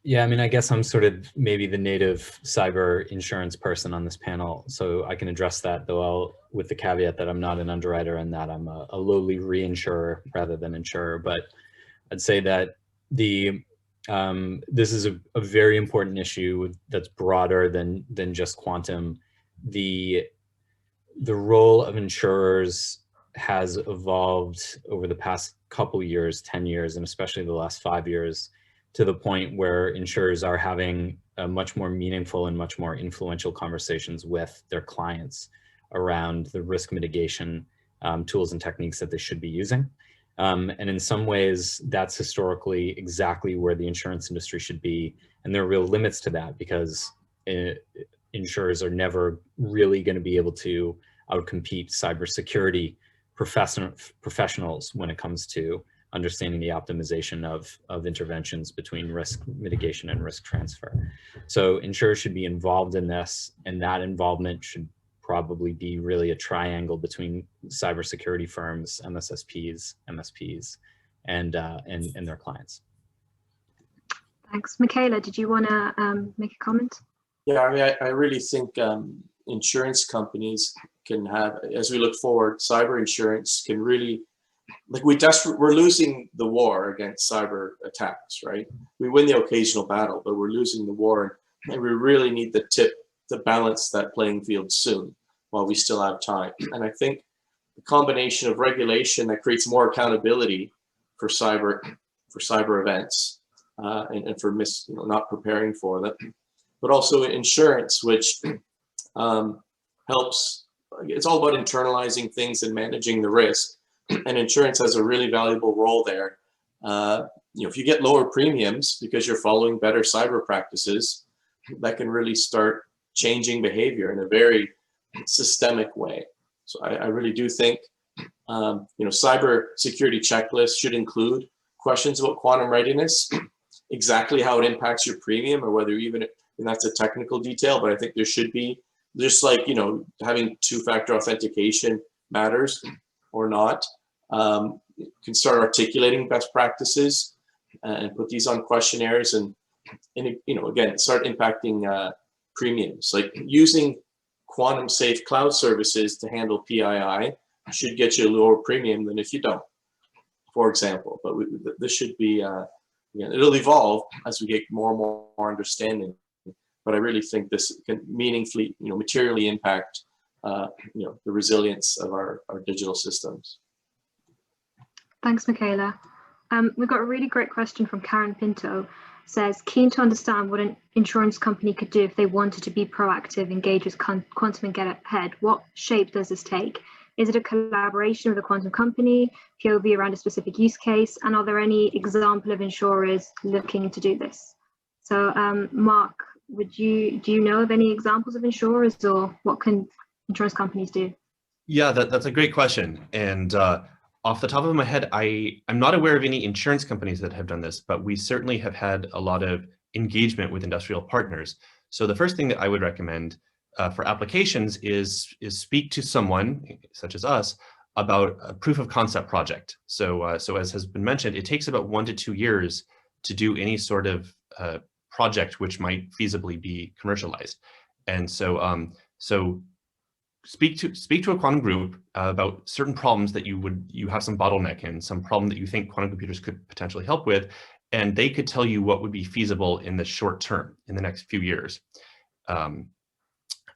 Yeah, I mean, I guess I'm sort of maybe the native cyber insurance person on this panel, so I can address that, though with the caveat that I'm not an underwriter and that I'm a lowly reinsurer rather than insurer. But I'd say that this is a very important issue that's broader than just quantum. The role of insurers has evolved over the past couple years, 10 years, and especially the last 5 years, to the point where insurers are having much more meaningful and much more influential conversations with their clients around the risk mitigation tools and techniques that they should be using. And in some ways, that's historically exactly where the insurance industry should be. And there are real limits to that, because insurers are never really going to be able to outcompete cybersecurity professionals when it comes to understanding the optimization of interventions between risk mitigation and risk transfer. So insurers should be involved in this, and that involvement should probably be really a triangle between cybersecurity firms, MSSPs, MSPs, and their clients. Thanks. Michele, did you want to make a comment? Yeah, I mean, I really think insurance companies can have, as we look forward, cyber insurance can really, we're losing the war against cyber attacks, right? We win the occasional battle, but we're losing the war, and we really need to balance that playing field soon while we still have time. And I think the combination of regulation that creates more accountability for cyber events and for not preparing for them, but also insurance, which helps it's all about internalizing things and managing the risk. And insurance has a really valuable role there. If you get lower premiums because you're following better cyber practices, that can really start changing behavior in a very systemic way. So I really do think, cyber security checklists should include questions about quantum readiness, exactly how it impacts your premium, or whether even, and that's a technical detail, but I think there should be, just like, having two-factor authentication matters or not. You can start articulating best practices and put these on questionnaires, and again, start impacting premiums. Like using quantum safe cloud services to handle PII should get you a lower premium than if you don't, for example. But this should be, it'll evolve as we get more and more understanding. But I really think this can meaningfully, materially impact, the resilience of our digital systems. Thanks, Michele. We've got a really great question from Karen Pinto. Says, keen to understand what an insurance company could do if they wanted to be proactive, engage with quantum and get ahead. What shape does this take? Is it a collaboration with a quantum company, POV around a specific use case? And are there any example of insurers looking to do this? So Mark, do you know of any examples of insurers, or what can insurance companies do? Yeah, that's a great question. And off the top of my head, I'm not aware of any insurance companies that have done this, but we certainly have had a lot of engagement with industrial partners. So the first thing that I would recommend for applications is speak to someone, such as us, about a proof of concept project. So as has been mentioned, it takes about 1 to 2 years to do any sort of project which might feasibly be commercialized. And so speak to a quantum group about certain problems that you have some bottleneck in, some problem that you think quantum computers could potentially help with, and they could tell you what would be feasible in the short term, in the next few years.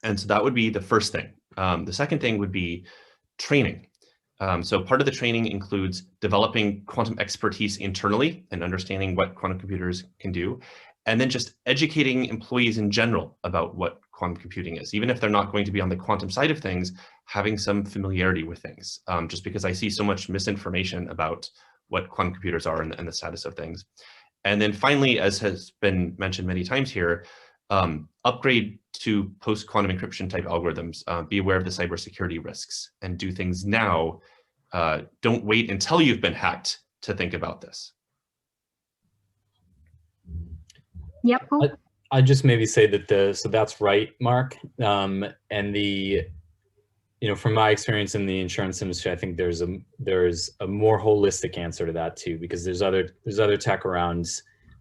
And so that would be the first thing. The second thing would be training. So part of the training includes developing quantum expertise internally and understanding what quantum computers can do, and then just educating employees in general about what quantum computing is. Even if they're not going to be on the quantum side of things, having some familiarity with things, just because I see so much misinformation about what quantum computers are and the status of things. And then finally, as has been mentioned many times here, upgrade to post-quantum encryption type algorithms, be aware of the cybersecurity risks, and do things now. Don't wait until you've been hacked to think about this. Yep. Paul? I'd just maybe say that so that's right, Mark. And from my experience in the insurance industry, I think there's a more holistic answer to that too, because there's other tech around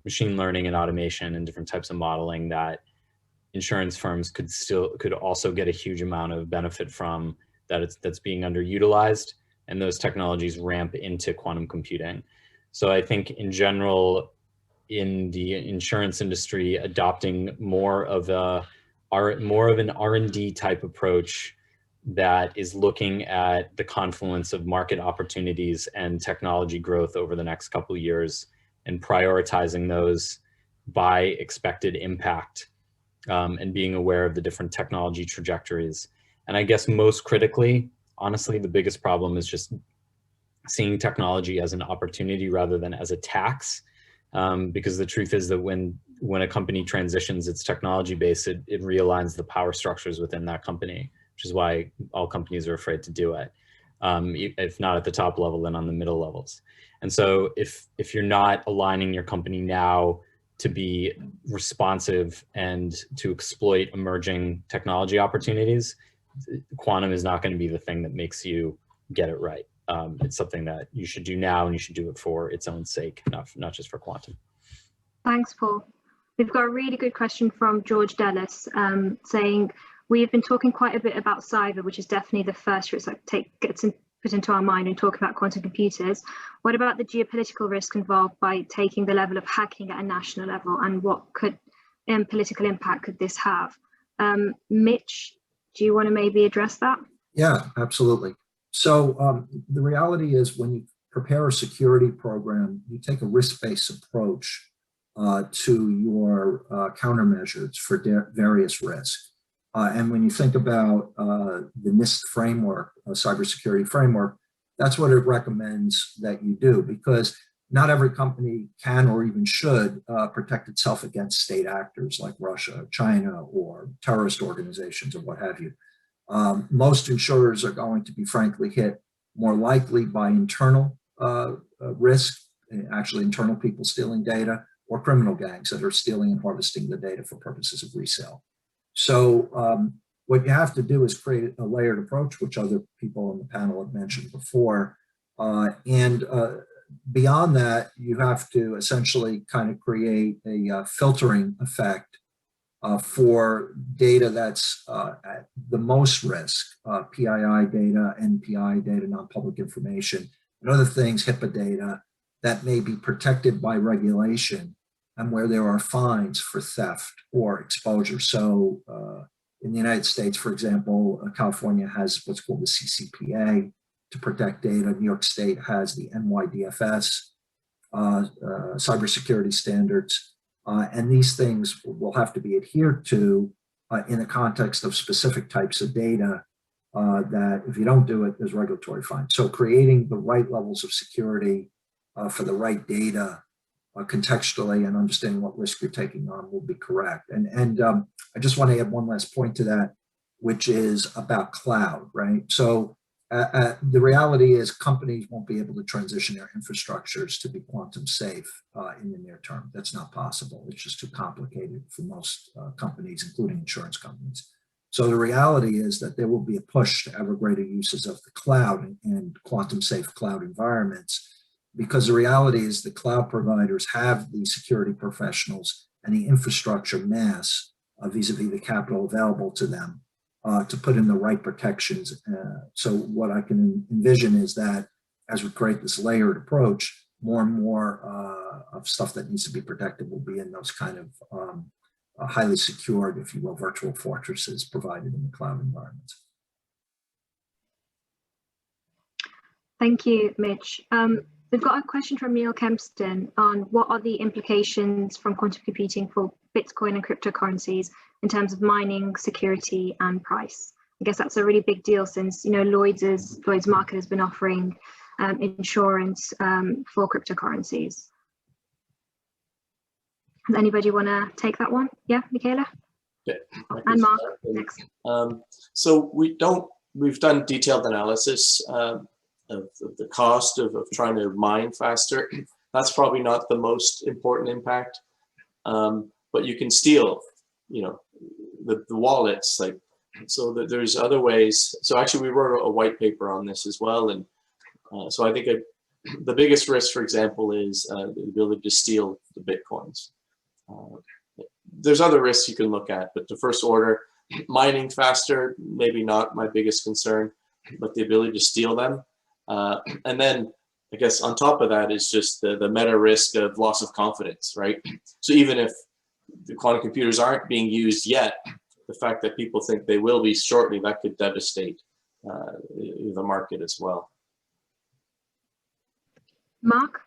machine learning and automation and different types of modeling that insurance firms could also get a huge amount of benefit from, that's being underutilized, and those technologies ramp into quantum computing. So I think in general, in the insurance industry, adopting more of an R&D type approach that is looking at the confluence of market opportunities and technology growth over the next couple of years, and prioritizing those by expected impact, and being aware of the different technology trajectories. And I guess most critically, honestly, the biggest problem is just seeing technology as an opportunity rather than as a tax. Because the truth is that when a company transitions its technology base, it realigns the power structures within that company, which is why all companies are afraid to do it. If not at the top level, then on the middle levels. And so if you're not aligning your company now to be responsive and to exploit emerging technology opportunities, quantum is not going to be the thing that makes you get it right. It's something that you should do now, and you should do it for its own sake, not just for quantum. Thanks, Paul. We've got a really good question from George Dellis, saying, we have been talking quite a bit about cyber, which is definitely the first risk that gets put into our mind when talking about quantum computers. What about the geopolitical risk involved by taking the level of hacking at a national level, and what political impact could this have? Mitch, do you want to maybe address that? Yeah, absolutely. So the reality is, when you prepare a security program, you take a risk-based approach to your countermeasures for various risks. And when you think about the NIST framework, cybersecurity framework, that's what it recommends that you do, because not every company can or even should protect itself against state actors like Russia, China, or terrorist organizations or what have you. Most insurers are going to be frankly hit more likely by internal risk, actually internal people stealing data, or criminal gangs that are stealing and harvesting the data for purposes of resale. So what you have to do is create a layered approach, which other people on the panel have mentioned before. Beyond that, you have to essentially kind of create a filtering effect for data that's at the most risk, PII data, NPI data, non-public information, and other things, HIPAA data, that may be protected by regulation and where there are fines for theft or exposure. So in the United States, for example, California has what's called the CCPA to protect data. New York State has the NYDFS cybersecurity standards. And these things will have to be adhered to in the context of specific types of data that if you don't do it, there's regulatory fines. So creating the right levels of security for the right data contextually and understanding what risk you're taking on will be correct. And I just want to add one last point to that, which is about cloud, right? So the reality is companies won't be able to transition their infrastructures to be quantum safe in the near term. That's not possible. It's just too complicated for most companies, including insurance companies. So the reality is that there will be a push to ever greater uses of the cloud and quantum safe cloud environments, because the reality is the cloud providers have the security professionals and the infrastructure mass vis-a-vis the capital available to them to put in the right protections. So what I can envision is that as we create this layered approach, more and more of stuff that needs to be protected will be in those kind of highly secured, if you will, virtual fortresses provided in the cloud environments. Thank you, Mitch. We've got a question from Neil Kempston on what are the implications from quantum computing for Bitcoin and cryptocurrencies in terms of mining, security, and price. I guess that's a really big deal since, you know, Lloyd's market has been offering insurance for cryptocurrencies. Does anybody want to take that one? Yeah, Michele? Yeah, and Mark next. So we've done detailed analysis of the cost of trying to mine faster. That's probably not the most important impact, but you can steal, you know, the wallets, like, so that there's other ways. So actually we wrote a white paper on this as well. And so I think the biggest risk, for example, is the ability to steal the Bitcoins. There's other risks you can look at, but the first order, mining faster, maybe not my biggest concern, but the ability to steal them. And then I guess on top of that is just the meta risk of loss of confidence, right? So even if the quantum computers aren't being used yet, the fact that people think they will be shortly, that could devastate the market as well. Mark?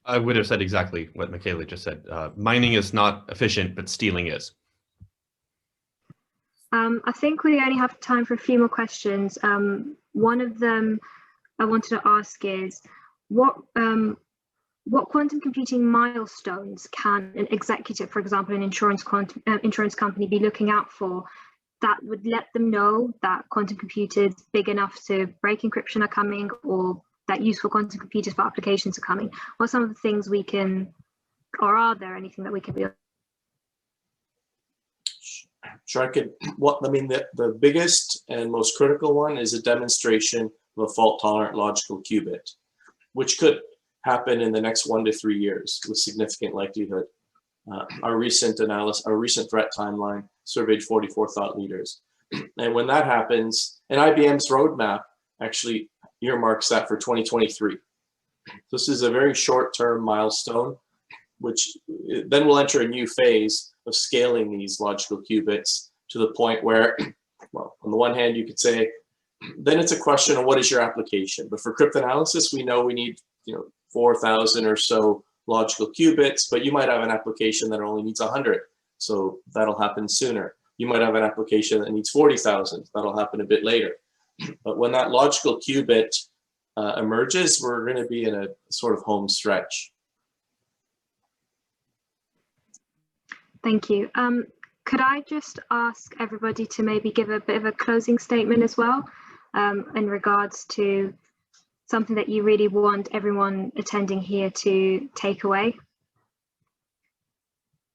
I would have said exactly what Michele just said. Mining is not efficient, but stealing is. I think we only have time for a few more questions. One of them I wanted to ask is, what quantum computing milestones can an executive, for example, an insurance company, be looking out for that would let them know that quantum computers big enough to break encryption are coming, or that useful quantum computers for applications are coming? What are some of the things we can, or are there anything that we can be? Sure, I could. I mean, the biggest and most critical one is a demonstration of a fault-tolerant logical qubit, which could happen in the next 1 to 3 years with significant likelihood. Our recent threat timeline surveyed 44 thought leaders. And when that happens, and IBM's roadmap actually earmarks that for 2023. This is a very short-term milestone, which then will enter a new phase of scaling these logical qubits to the point where, well, on the one hand, you could say, then it's a question of what is your application. But for cryptanalysis, we know we need, 4,000 or so logical qubits, but you might have an application that only needs 100. So that'll happen sooner. you might have an application that needs 40,000. That'll happen a bit later. But when that logical qubit emerges, we're going to be in a sort of home stretch. Thank you. Could I just ask everybody to maybe give a bit of a closing statement as well, in regards to something that you really want everyone attending here to take away?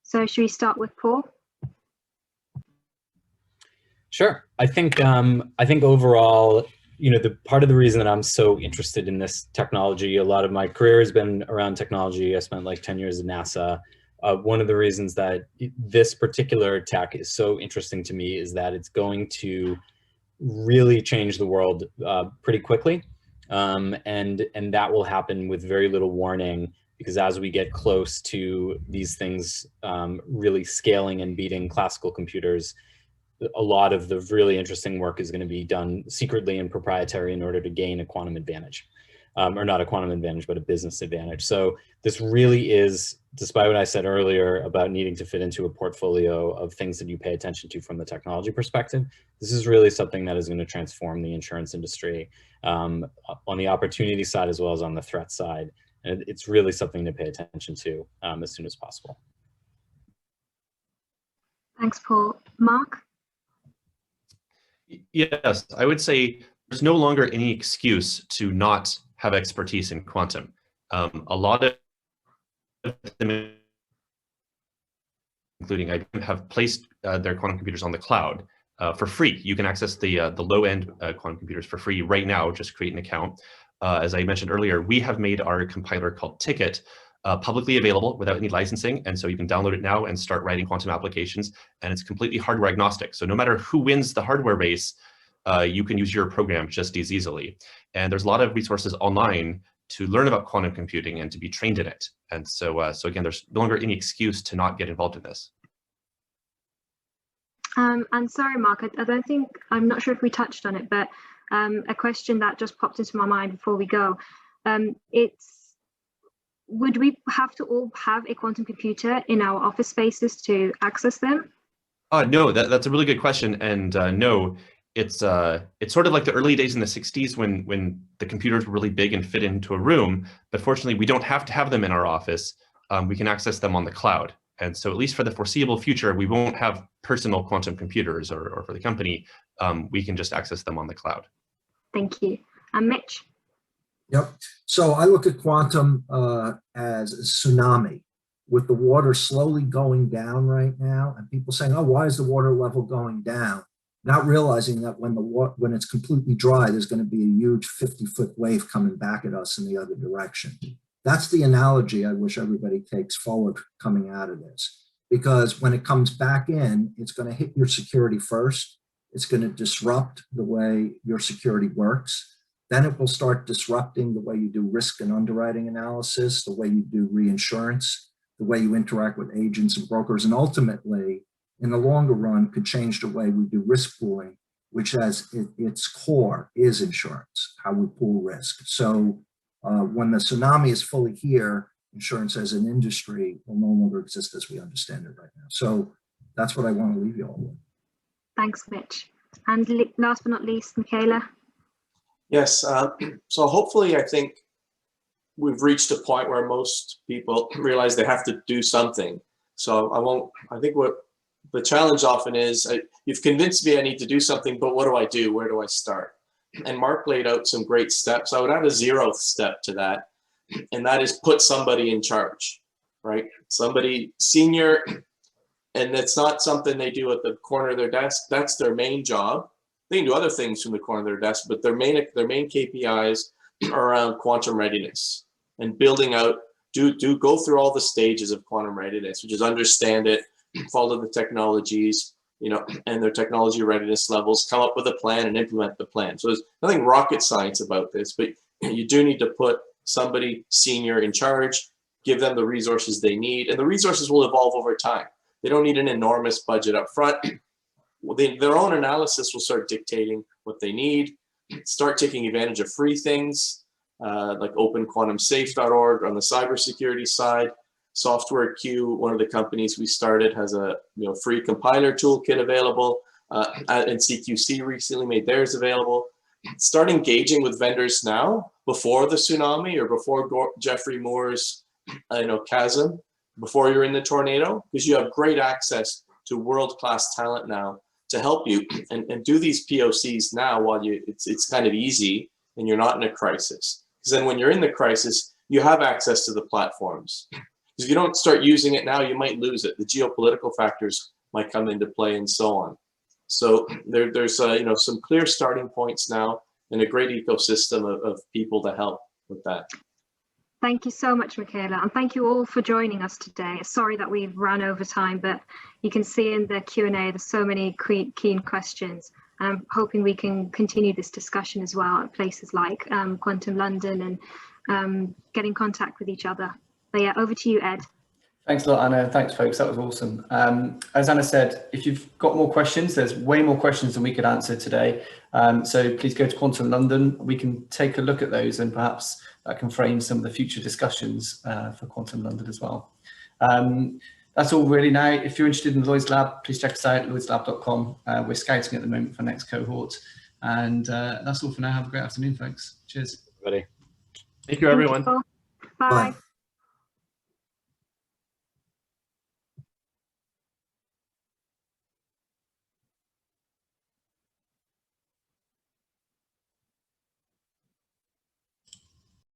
So should we start with Paul? Sure. I think overall, the part of the reason that I'm so interested in this technology, a lot of my career has been around technology. I spent like 10 years at NASA. One of the reasons that this particular tech is so interesting to me is that it's going to really change the world pretty quickly. And that will happen with very little warning, because as we get close to these things really scaling and beating classical computers, a lot of the really interesting work is going to be done secretly and proprietary in order to gain a quantum advantage. Or not a quantum advantage, but a business advantage. So this really is, despite what I said earlier about needing to fit into a portfolio of things that you pay attention to from the technology perspective, this is really something that is going to transform the insurance industry on the opportunity side as well as on the threat side. And it's really something to pay attention to as soon as possible. Thanks, Paul. Mark? Yes, I would say there's no longer any excuse to not have expertise in quantum. A lot of them, including IBM, have placed their quantum computers on the cloud for free. You can access the low-end quantum computers for free right now. Just create an account. As I mentioned earlier, we have made our compiler called Ticket publicly available without any licensing, and so you can download it now and start writing quantum applications. And it's completely hardware agnostic. So no matter who wins the hardware race, you can use your program just as easily. And there's a lot of resources online to learn about quantum computing and to be trained in it. And so, so again, there's no longer any excuse to not get involved in this. And sorry, Mark, I'm not sure if we touched on it, but a question that just popped into my mind before we go. Would we have to all have a quantum computer in our office spaces to access them? No, that's a really good question. And no, it's sort of like the early days in the 60s when the computers were really big and fit into a room. But fortunately, we don't have to have them in our office. We can access them on the cloud. And so at least for the foreseeable future, we won't have personal quantum computers or for the company. We can just access them on the cloud. Thank you. And Mitch? Yep. So I look at quantum as a tsunami, with the water slowly going down right now, and people saying, "Oh, why is the water level going down?" Not realizing that when it's completely dry, there's going to be a huge 50-foot wave coming back at us in the other direction. That's the analogy I wish everybody takes forward coming out of this, because when it comes back in, it's going to hit your security first. It's going to disrupt the way your security works. Then it will start disrupting the way you do risk and underwriting analysis, the way you do reinsurance, the way you interact with agents and brokers, and ultimately, in the longer run, could change the way we do risk pooling, which has its core is insurance, how we pool risk. So when the tsunami is fully here, insurance as an industry will no longer exist as we understand it right now. So that's what I want to leave you all with. Thanks, Mitch. And last but not least, Michele. Yes, so hopefully I think we've reached a point where most people realize they have to do something. So I think what the challenge often is, you've convinced me I need to do something, but what do I do? Where do I start? And Mark laid out some great steps. I would add a 0th step to that, and that is put somebody in charge, right? Somebody senior, and it's not something they do at the corner of their desk. That's their main job. They can do other things from the corner of their desk, but their main KPIs are around quantum readiness and building out, go through all the stages of quantum readiness, which is understand it, follow the technologies, and their technology readiness levels, come up with a plan and implement the plan. So there's nothing rocket science about this, but you do need to put somebody senior in charge, give them the resources they need, and the resources will evolve over time. They don't need an enormous budget up front. Their own analysis will start dictating what they need, start taking advantage of free things like openquantumsafe.org on the cybersecurity side. SoftwareQ, one of the companies we started, has a free compiler toolkit available, and CQC recently made theirs available. Start engaging with vendors now, before the tsunami or before Jeffrey Moore's chasm, before you're in the tornado, because you have great access to world-class talent now to help you and do these POCs now while it's kind of easy and you're not in a crisis. Because then when you're in the crisis, you have access to the platforms. Because if you don't start using it now, you might lose it. The geopolitical factors might come into play and so on. So there's some clear starting points now and a great ecosystem of people to help with that. Thank you so much, Michele, and thank you all for joining us today. Sorry that we've run over time, but you can see in the Q&A there's so many keen questions. I'm hoping we can continue this discussion as well at places like Quantum London and get in contact with each other. But yeah, over to you, Ed. Thanks a lot, Anna. Thanks, folks. That was awesome. As Anna said, if you've got more questions, there's way more questions than we could answer today. So please go to Quantum London. We can take a look at those and perhaps that can frame some of the future discussions for Quantum London as well. That's all really now. If you're interested in the Lloyd's Lab, please check us out, lloydslab.com. We're scouting at the moment for next cohort. And that's all for now. Have a great afternoon, folks. Cheers. Everybody. Thank you, everyone. Bye. Bye.